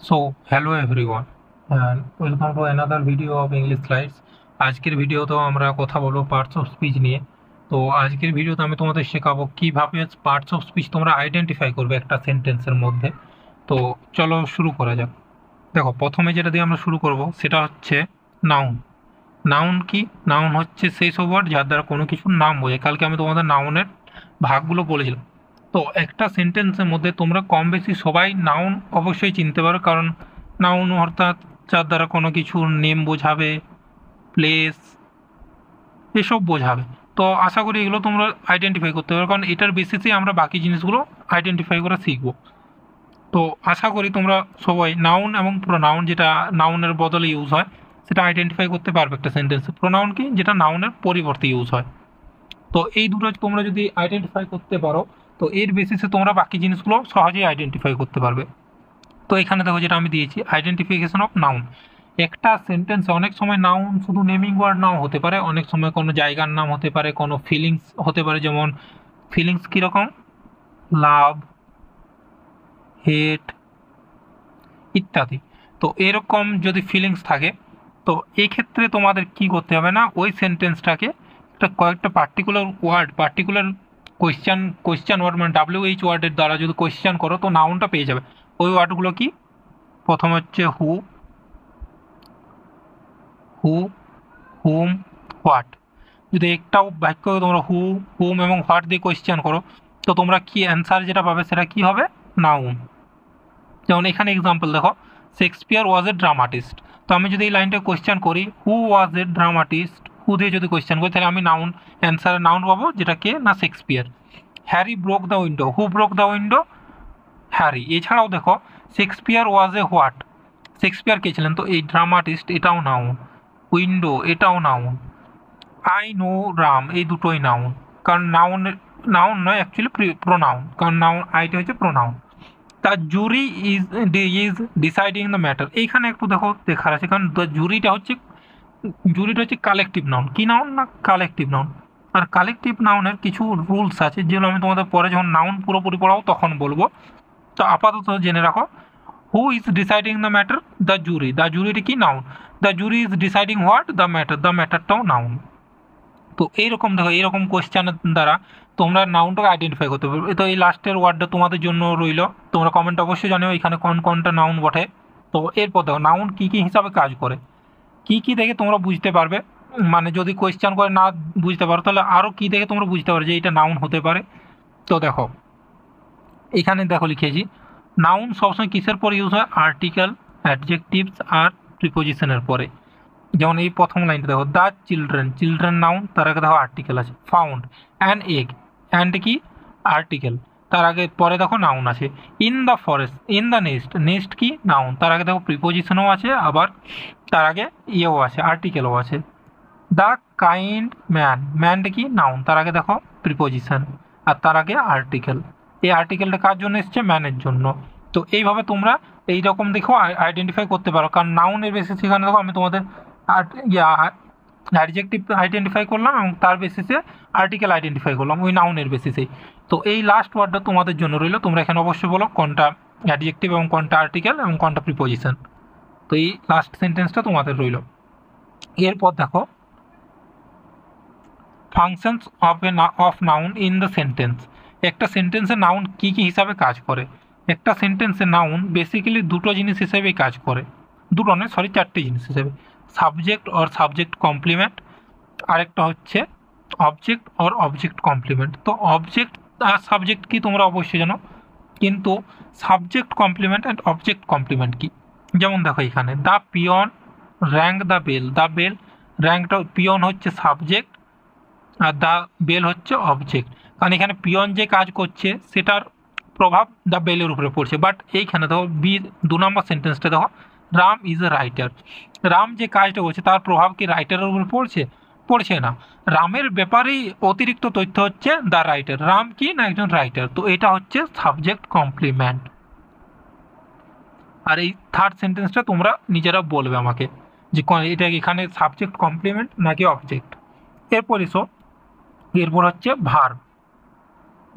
So, hello everyone and welcome to another video of English Slides. আজকের ভিডিওতে আমরা কথা বলবো পার্টস অফ স্পিচ নিয়ে। তো আজকের ভিডিওতে আমি তোমাদের শেখাবো কিভাবে পার্টস অফ স্পিচ তোমরা আইডেন্টিফাই করবে একটা সেন্টেন্সের মধ্যে। তো চলো শুরু করা যাক। দেখো, প্রথমে যেটা দিয়ে আমরা শুরু করব সেটা হচ্ছে নাউন। নাউন কি? নাউন হচ্ছে সেই সব ওয়ার্ড যার দ্বারা কোনো কিছুর নাম বোঝায়। কালকে আমি তোমাদের নাউনের ভাগগুলো বলেছিলাম। তো একটা সেন্টেন্সের মধ্যে তোমরা কম বেশি সবাই নাউন অবশ্যই চিনতে পারো, কারণ নাউন অর্থাৎ যার দ্বারা কোনো কিছুর নেম বোঝাবে, প্লেস, এসব বোঝাবে। তো আশা করি এগুলো তোমরা আইডেন্টিফাই করতে পারো, কারণ এটার বেসিসে আমরা বাকি জিনিসগুলো আইডেন্টিফাই করা শিখবো। তো আশা করি তোমরা সবাই নাউন এবং প্রোনাউন, যেটা নাউনের বদলে ইউজ হয়, সেটা আইডেন্টিফাই করতে পারবে একটা সেন্টেন্সে। প্রোনাউন কি? যেটা নাউনের পরিবর্তে ইউজ হয়। তো এই দুটো তোমরা যদি আইডেন্টিফাই করতে পারো, তো এর বেসিসে তোমরা বাকি জিনিসগুলো সহজেই আইডেন্টিফাই করতে পারবে। তো এখানে দেখো যেটা আমি দিয়েছি, আইডেন্টিফিকেশন অফ নাউন। একটা সেন্টেন্সে অনেক সময় নাউন শুধু নেমিং ওয়ার্ড নাও হতে পারে, অনেক সময় কোনো জায়গার নাম হতে পারে, কোনো ফিলিংস হতে পারে। যেমন ফিলিংস কীরকম? লাভ, হেট ইত্যাদি। তো এরকম যদি ফিলিংস থাকে, তো এই ক্ষেত্রে তোমাদের কি করতে হবে না, ওই সেন্টেন্সটাকে কয়েকটা পার্টিকুলার কোয়েশ্চান ওয়ার্ড, মানে WH ওয়ার্ডের দ্বারা যদি কোয়েশ্চান করো, তো নাউনটা পেয়ে যাবে। ওই ওয়ার্ডগুলো কি? প্রথম হচ্ছে হু, হুম, হোয়াট। যদি একটাও বাক্য তোমরা হুম এবং হোয়াট দিয়ে কোয়েশ্চান করো, তো তোমরা কি অ্যান্সার যেটা পাবে সেটা কি হবে? নাউন। যেমন এখানে এক্সাম্পল দেখো, শেক্সপিয়ার ওয়াজ এ ড্রামাটিস্ট। তো আমি যদি এই লাইনটা কোয়েশ্চেন করি, হু ওয়াজ এ ড্রামাটিস্ট, হু দিয়ে যদি কোয়েশ্চেন করি, তাহলে আমি নাউন, অ্যান্সারের নাউন পাবো, যেটা কে না Shakespeare. Harry broke the window, who broke the window? Harry. এছাড়াও দেখো, Shakespeare was a what, Shakespeare কে ছিলেন? তো এই ড্রামাটিস্ট এটাও নাউন, উইন্ডো এটাও নাউন, আই নো রাম এই দুটোই নাউন। কারণ নাউন নয়, অ্যাকচুয়ালি প্রোনাউন, কারণ নাউন আইটা হচ্ছে pronoun. The jury is deciding the matter, এইখানে একটু দেখো দেখার আছে, কারণ দ্য জুরিটা হচ্ছে কালেকটিভ নাউন। কি নাউন? না কালেকটিভ নাউন। আর কালেকটিভ নাউনের কিছু রুলস আছে, যেগুলো আমি তোমাদের পরে যখন নাউন পুরোপুরি পড়াবো তখন বলবো। তো আপাতত জেনে রাখো, who is deciding the matter? The jury. The জুরিটি কি? Noun. The jury is deciding what? The matter. The ম্যাটারটাও নাউন। তো এইরকম দেখো, এইরকম কোয়েশ্চেনের দ্বারা তোমরা নাউনটাকে আইডেন্টিফাই করতে পারবে। তো এই লাস্টের ওয়ার্ডটা তোমাদের জন্য রইল, তোমরা কমেন্ট অবশ্যই জানিও এখানে কোনটা নাউন বটে। তো এরপর দেখো নাউন কী কী হিসাবে কাজ করে, কী কী দেখে তোমরা বুঝতে পারবে। মানে যদি কোয়েশ্চেন করে না বুঝতে পারো, তাহলে আরও কী দেখে তোমরা বুঝতে পারো যে এটা নাউন হতে পারে। তো দেখো এখানে দেখো লিখেছি, নাউন সবসময় কিসের পরে ইউজ হয়? আর্টিকেল, অ্যাডজেক্টিভস আর প্রিপোজিশনের পরে। যেমন এই প্রথম লাইনটা দেখো, দ্য চিলড্রেন নাউন, তার আগে দেখো আর্টিকেল আছে। ফাউন্ড অ্যান এগ, অ্যান্ড কি? আর্টিকেল, তার আগে পরে দেখো নাউন আছে। In the forest, in the nest কি? নাউন, তার আগে দেখো প্রিপোজিশনও আছে, আবার তার আগে ইয়েও আছে, আর্টিকেলও আছে। দ্য কাইন্ড ম্যানটা কি? নাউন, তার আগে দেখো প্রিপোজিশন, আর তার আগে আর্টিকেল। এই আর্টিকেলটা কার জন্য এসছে? ম্যানের জন্য। তো এইভাবে তোমরা এইরকম দেখো আইডেন্টিফাই করতে পারো, কারণ নাউনের বেসিস এখানে দেখো আমি তোমাদের অ্যাডজেক্টিভ আইডেন্টিফাই করলাম এবং তার বেসিসে আর্টিকেল আইডেন্টিফাই করলাম ওই নাউনের বেসিসেই। তো এই লাস্ট ওয়ার্ডটা তোমাদের জন্য রইলো, তোমরা এখানে অবশ্যই বলো কোনটা অ্যাডজেক্টিভ এবং কোনটা আর্টিকেল এবং কোনটা প্রিপোজিশন। তো এই লাস্ট সেন্টেন্সটা তোমাদের রইলো। এরপর দেখো, functions of noun in the sentence. একটা সেন্টেন্সে নাউন কী কী হিসাবে কাজ করে? একটা সেন্টেন্সে নাউন বেসিক্যালি দুটো জিনিস হিসেবেই কাজ করে, দুটো নয় সরি, চারটে জিনিস হিসেবে। সাবজেক্ট অর সাবজেক্ট কমপ্লিমেন্ট, আরেকটা হচ্ছে অবজেক্ট অর অবজেক্ট কমপ্লিমেন্ট। তো অবজেক্ট আর সাবজেক্ট কি তোমরা অবশ্যই জানো, কিন্তু subject complement and object complement কি? যেমন দেখো এখানে, the peon rang the bell. The bell, র্যাঙ্কটা, পিয়ন হচ্ছে সাবজেক্ট আর দ্য বেল হচ্ছে অবজেক্ট। কারণ এখানে পিয়ন যে কাজ করছে সেটার প্রভাব দ্য বেলের উপরে পড়ছে। বাট এইখানে দেখো দু নম্বর সেন্টেন্সটা দেখো, Ram is a writer. Ram যে কাজটা করছে তার প্রভাব কি রাইটারের উপর পড়ছে? পড়ছে না। রামের ব্যাপারেই অতিরিক্ত তথ্য হচ্ছে দ্য রাইটার। রাম কি না একজন রাইটার। তো এটা হচ্ছে সাবজেক্ট কমপ্লিমেন্ট। আর এই থার্ড সেন্টেন্সটা তোমরা নিজেরা বলবে আমাকে যে এটা এখানে সাবজেক্ট কমপ্লিমেন্ট নাকি অবজেক্ট। এরপর এসো, এরপর হচ্ছে ভার্ব।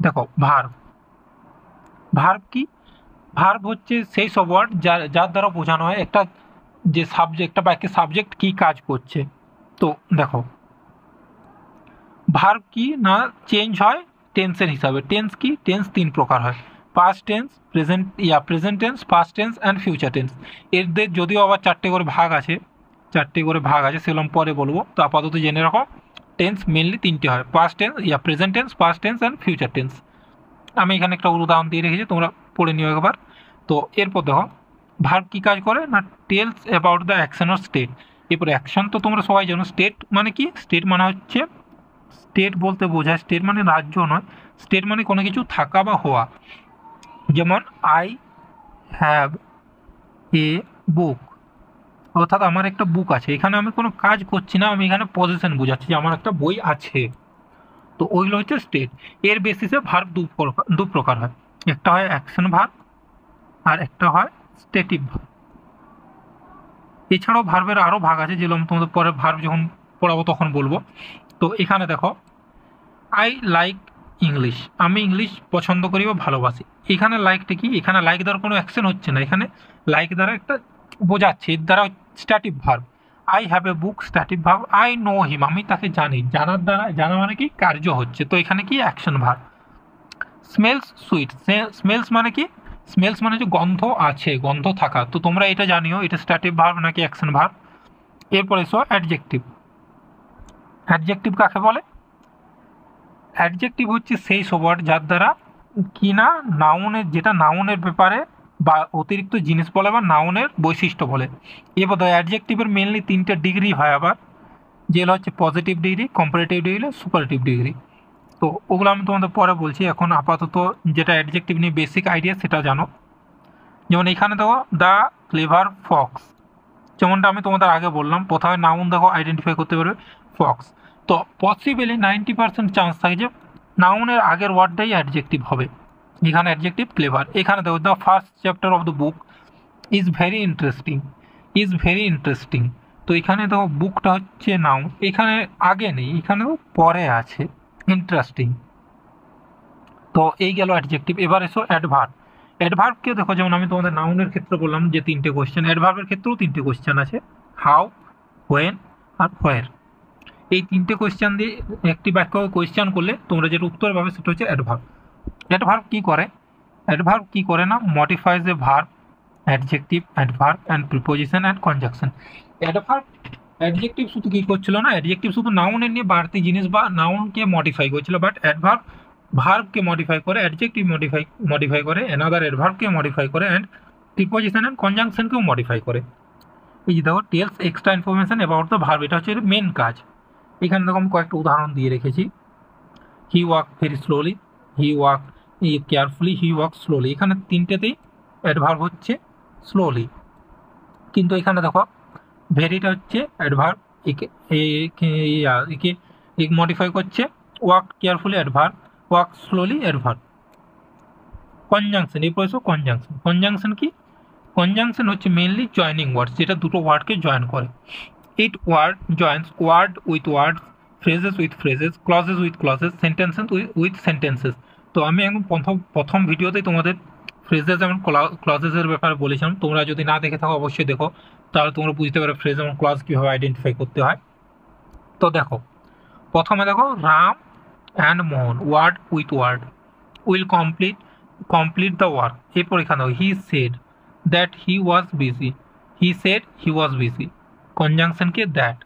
দেখো ভার্ব কি? ভার্ব হচ্ছে সেই সব ওয়ার্ড যার দ্বারা বোঝানো হয় একটা যে সাবজেক্টটা বা একটা সাবজেক্ট কি কাজ করছে। তো দেখো ভার্ব কি না চেঞ্জ হয় টেন্সের হিসাবে। টেন্স কি? টেন্স 3 প্রকার হয়, past tense, present tense, past tense and future tense. এদের যদিও আবার 4টে করে ভাগ আছে, সেগুলো আমি পরে বলবো। তো আপাতত জেনে রাখো টেন্স মেনলি 3টে হয়, past tense, present tense, past tense and future tense. আমি এখানে একটা উদাহরণ দিয়ে রেখেছি, তোমরা পড়ে নিও একবার। তো এরপর দেখো ভার্ব কি কাজ করে না tells about the action or state. এরপরে অ্যাকশন তো তোমরা সবাই জানো। স্টেট মানে কি? স্টেট মানে হচ্ছে, স্টেট বলতে বোঝায়, স্টেট মানে রাজ্য নয়, স্টেট মানে কোনো কিছু থাকা বা হওয়া। যেমন আই হ্যাভ এ বুক, অর্থাৎ আমার একটা বুক আছে। এখানে আমি কোনো কাজ করছি না, আমি এখানে পজিশন বোঝাচ্ছি যে আমার একটা বই আছে। তো ওইগুলো হচ্ছে স্টেট। এর বেসিসে ভার্ব দু প্রকার হয়, একটা হয় অ্যাকশন ভার্ব আর একটা হয় স্টেটিভ ভার্ব। এছাড়াও ভার্বের আরও ভাগ আছে, যেগুলো আমি তোমাদের পরে ভার্ব যখন পড়াবো তখন বলবো। তো এখানে দেখো আই লাইক ইংলিশ, আমি ইংলিশ পছন্দ করি বা ভালোবাসি। এখানে লাইকটা কি? এখানে লাইক দ্বারা কোনো অ্যাকশন হচ্ছে না, এখানে লাইক দ্বারা একটা বোঝাচ্ছে, এর দ্বারা stative verb. I have a book, stative verb. I know him, আমি তাকে জানি, জানার দ্বারা, জানা মানে কি? কার্য হচ্ছে। তো এখানে কি? Action verb. Smells sweet, smells মানে কি? স্মেলস মানে যে গন্ধ আছে, গন্ধ থাকা। তো তোমরা এটা জানিও এটা স্ট্যাটিভ ভার্ব নাকি অ্যাকশন ভার্ব। এরপরে এসো অ্যাডজেক্টিভ। অ্যাডজেক্টিভ কাকে বলে? অ্যাডজেক্টিভ হচ্ছে সেই সব ওয়ার্ড যার দ্বারা কি না নাউনের, যেটা নাউনের ব্যাপারে বা অতিরিক্ত জিনিস বলে বা নাউনের বৈশিষ্ট্য বলে। এবার অ্যাডজেক্টিভের মেনলি 3টে ডিগ্রি হয় আবার, যেগুলো হচ্ছে positive degree, comparative degree, superlative degree. তো ওগুলো আমি তোমাদের পরে বলছি, এখন আপাতত যেটা অ্যাডজেক্টিভ নিয়ে বেসিক আইডিয়া সেটা জানো। যেমন এখানে দেখো দ্য ক্লেভার ফক্স, যেমনটা আমি তোমাদের আগে বললাম, প্রথমে নাউন দেখো আইডেন্টিফাই করতে পারবে ফক্স। তো পসিবলি 90% চান্স থাকে যে নাউনের আগের ওয়ার্ডটাই অ্যাডজেক্টিভ হবে। এখানে অ্যাডজেক্টিভ ক্লেভার। এখানে দেখো the first chapter of the book is very interesting, is very interesting. তো এখানে দেখো বুকটা হচ্ছে নাউন, এখানে আগে নেই, এখানে পরে আছে ইন্টারেস্টিং। তো এই গেল অ্যাডজেক্টিভ। এবার এসো অ্যাডভার্ব। অ্যাডভার্বকে দেখো, যেমন আমি তোমাদের নাউনের ক্ষেত্রে বললাম যে 3টে কোয়েশ্চেন, অ্যাডভার্বের ক্ষেত্রেও 3টে কোয়েশ্চেন আছে, হাউ, হোয়েন আর হোয়ার। এই 3টে কোয়েশ্চেন দিয়ে একটি বাক্য কোয়েশ্চেন করলে তোমরা যেটা উত্তর পাবে সেটা হচ্ছে অ্যাডভার্ব। অ্যাডভার্ব কি করে? অ্যাডভার্ব কি করে না modifies A verb, adjective, adverb and preposition and conjunction. Adverb, adjective শুধু কি করছিল না, অ্যাডজেক্টিভ শুধু নাউনের নিয়ে বাড়তি জিনিস বা নাউনকে মডিফাই করছিল, বাট অ্যাডভার্ব ভার্বকে মডিফাই করে, অ্যাডজেক্টিভ মডিফাই করে, অ্যানাদার অ্যাডভার্বকে মডিফাই করে, অ্যান্ড প্রিপোজিশন অ্যান্ড কনজাংশনকেও মডিফাই করে। এই যে দেখো tells extra information about the verb, এটা হচ্ছে মেন কাজ। এখানে দেখো আমি কয়েকটা উদাহরণ দিয়ে রেখেছি। হি ওয়াক ভেরি স্লোলি, হি ওয়াক কেয়ারফুলি, হি ওয়াক স্লোলি। এখানে 3টেতেই অ্যাডভার্ব হচ্ছে স্লোলি, কিন্তু এখানে দেখো ভেরিটা হচ্ছে অ্যাডভার্ব, একে মডিফাই করছে। Walk carefully adverb, walk slowly adverb. Conjunction, এরপর এসো কনজাংশন। কনজাংশন কি? কনজাংশন হচ্ছে মেনলি জয়নিং ওয়ার্ড, যেটা দুটো ওয়ার্ডকে জয়েন করে। It word joins word with word, phrases with phrases, clauses with clauses, sentences with sentences. তো আমি এখন প্রথম ভিডিওতেই তোমাদের ফ্রেজেস এবং ক্লজেসের ব্যাপারে বলেছিলাম। তোমরা যদি না দেখে থাকো অবশ্যই দেখো, তাহলে তোমরা বুঝতে পারো ফ্রেজ এবং ক্লজ কীভাবে আইডেন্টিফাই করতে হয়। তো দেখো প্রথমে দেখো Ram and Mohan, word with word, will complete the work. এরপর এখানে he said that he was busy, he said he was busy, কনজাংশনকে দ্যাট।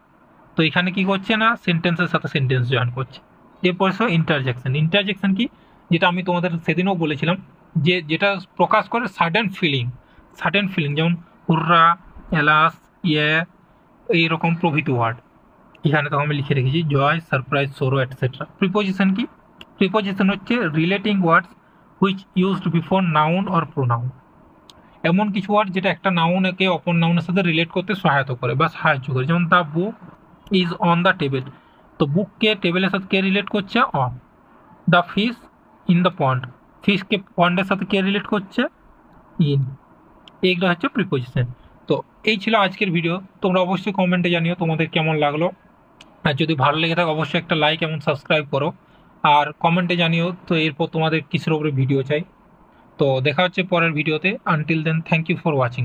তো এখানে কি করছে না সেন্টেন্সের সাথে সেন্টেন্স জয়েন করছে। এরপর এসো ইন্টারজেকশন। ইন্টারজেকশন কি? যেটা আমি তোমাদের সেদিনও বলেছিলাম, যে যেটা প্রকাশ করে সাডেন ফিলিং, যেমন হুররা, এলাস, ইয়ে, এইরকম প্রভৃতি ওয়ার্ড। এখানে তো আমি লিখে রেখেছি জয়, সারপ্রাইজ, সোরো এটসেট্রা। প্রিপোজিশন কি? প্রিপোজিশন হচ্ছে relating words which used before noun or pronoun. এমন কিছু ওয়ার্ড যেটা একটা নাউনকে অপর নাউনের সাথে রিলেট করতে সহায়তা করে বা সাহায্য করে। যেমন the book is on the table, তো বুককে টেবিলের সাথে কে রিলেট করছে? On. The fish in the pond, ফিশকে পন্ডের সাথে কে রিলেট করছে? ইন। এইগুলো হচ্ছে প্রিপোজিশন। তো এই ছিল আজকের ভিডিও। তোমরা অবশ্যই কমেন্টে জানিও তোমাদের কেমন লাগলো, আর যদি ভালো লেগে থাকে অবশ্যই একটা লাইক এবং সাবস্ক্রাইব করো, আর কমেন্টে জানিও তো এরপর তোমাদের কিসের উপরে ভিডিও চাই। তো দেখা হচ্ছে পরের ভিডিওতে। Until then, thank you for watching.